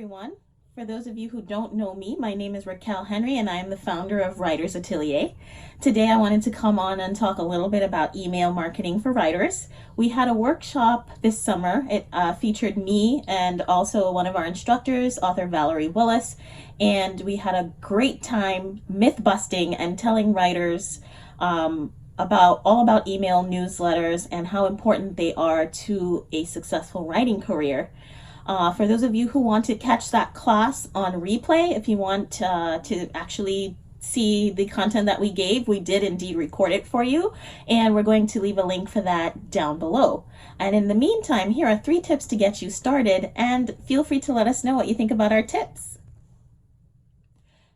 everyone. For those of you who don't know me, my name is Raquel Henry and I am the founder of Writers Atelier. Today I wanted to come on and talk a little bit about email marketing for writers. We had a workshop this summer. It featured me and also one of our instructors, author Valerie Willis, and we had a great time myth busting and telling writers about email newsletters and how important they are to a successful writing career. For those of you who want to catch that class on replay, if you want to actually see the content that we gave, we did indeed record it for you, and we're going to leave a link for that down below. And in the meantime, here are 3 tips to get you started, and feel free to let us know what you think about our tips.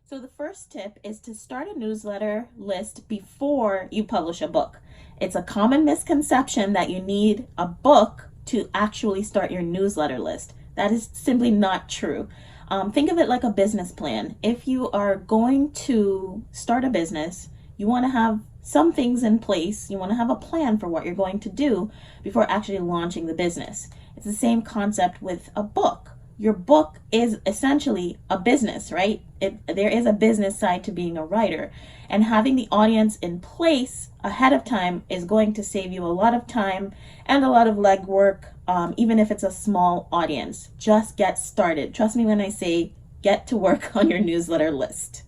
So the first tip is to start a newsletter list before you publish a book. It's a common misconception that you need a book to actually start your newsletter list. That is simply not true. Think of it like a business plan. If you are going to start a business, you want to have some things in place. You want to have a plan for what you're going to do before actually launching the business. It's the same concept with a book. Your book is essentially a business, right? There is a business side to being a writer, and having the audience in place ahead of time is going to save you a lot of time and a lot of legwork, even if it's a small audience. Just get started. Trust me when I say get to work on your newsletter list.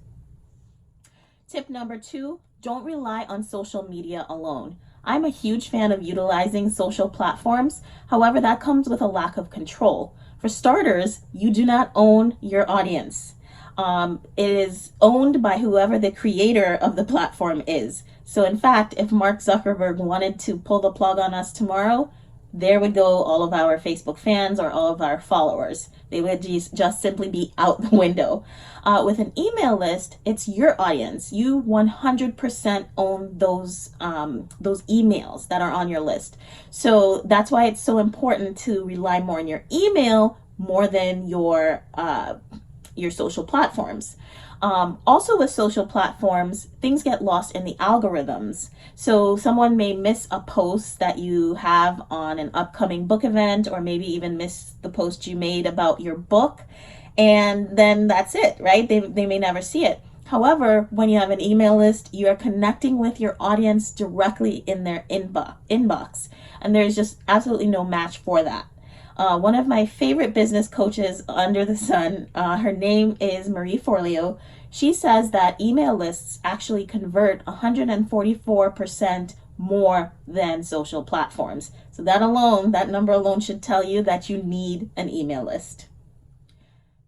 Tip number 2, don't rely on social media alone. I'm a huge fan of utilizing social platforms. However, that comes with a lack of control. For starters, you do not own your audience. It is owned by whoever the creator of the platform is. So in fact, if Mark Zuckerberg wanted to pull the plug on us tomorrow, there would go all of our Facebook fans or all of our followers. They would just simply be out the window. With an email list, it's your audience. You 100% own those emails that are on your list. So that's why it's so important to rely more on your email more than your social platforms. Also with social platforms, things get lost in the algorithms. So someone may miss a post that you have on an upcoming book event, or maybe even miss the post you made about your book, and then that's it, right? They may never see it. However, when you have an email list, you are connecting with your audience directly in their inbox, and there's just absolutely no match for that. One of my favorite business coaches under the sun, her name is Marie Forleo. She says that email lists actually convert 144% more than social platforms. So that number alone should tell you that you need an email list.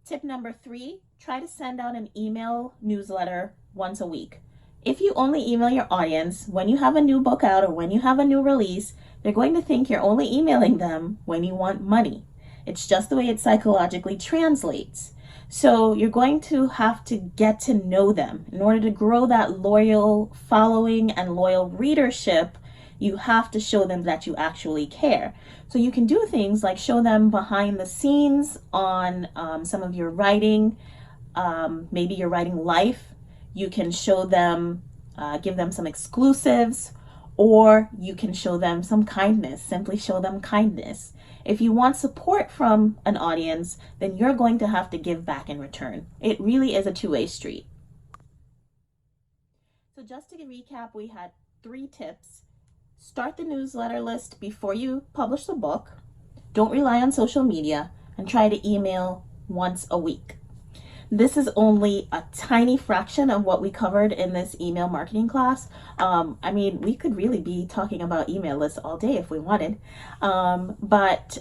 Tip number 3, try to send out an email newsletter once a week. If you only email your audience when you have a new book out or when you have a new release, they're going to think you're only emailing them when you want money. It's just the way it psychologically translates. So you're going to have to get to know them. In order to grow that loyal following and loyal readership, you have to show them that you actually care. So you can do things like show them behind the scenes on some of your writing, maybe your writing life. You can show them, give them some exclusives, or you can show them some kindness. Simply show them kindness. If you want support from an audience, then you're going to have to give back in return. It really is a two-way street. So just to recap, we had 3 tips. Start the newsletter list before you publish the book. Don't rely on social media, and try to email once a week. This is only a tiny fraction of what we covered in this email marketing class. I mean, we could really be talking about email lists all day if we wanted. But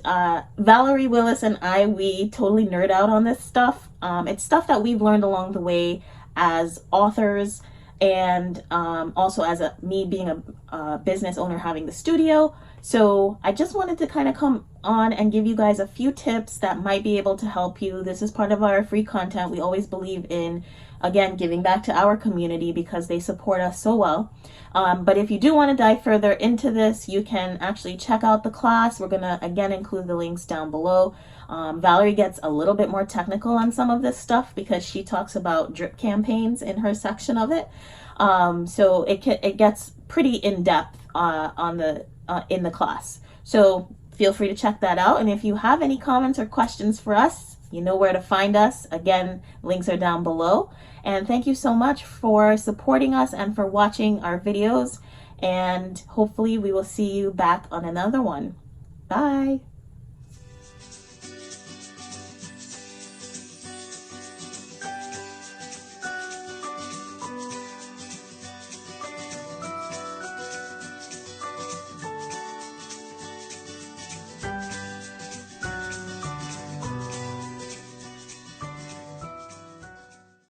Valerie Willis and I, we totally nerd out on this stuff. It's stuff that we've learned along the way as authors, and also as me being a business owner having the studio. So I just wanted to kind of come on and give you guys a few tips that might be able to help you. This is part of our free content. We always believe in, again, giving back to our community because they support us so well. But if you do want to dive further into this, you can actually check out the class. We're going to, again, include the links down below. Valerie gets a little bit more technical on some of this stuff because she talks about drip campaigns in her section of it. So it gets pretty in-depth in the class. So feel free to check that out. And if you have any comments or questions for us, You know where to find us. Again, links are down below. And thank you so much for supporting us and for watching our videos. And hopefully we will see you back on another one. Bye.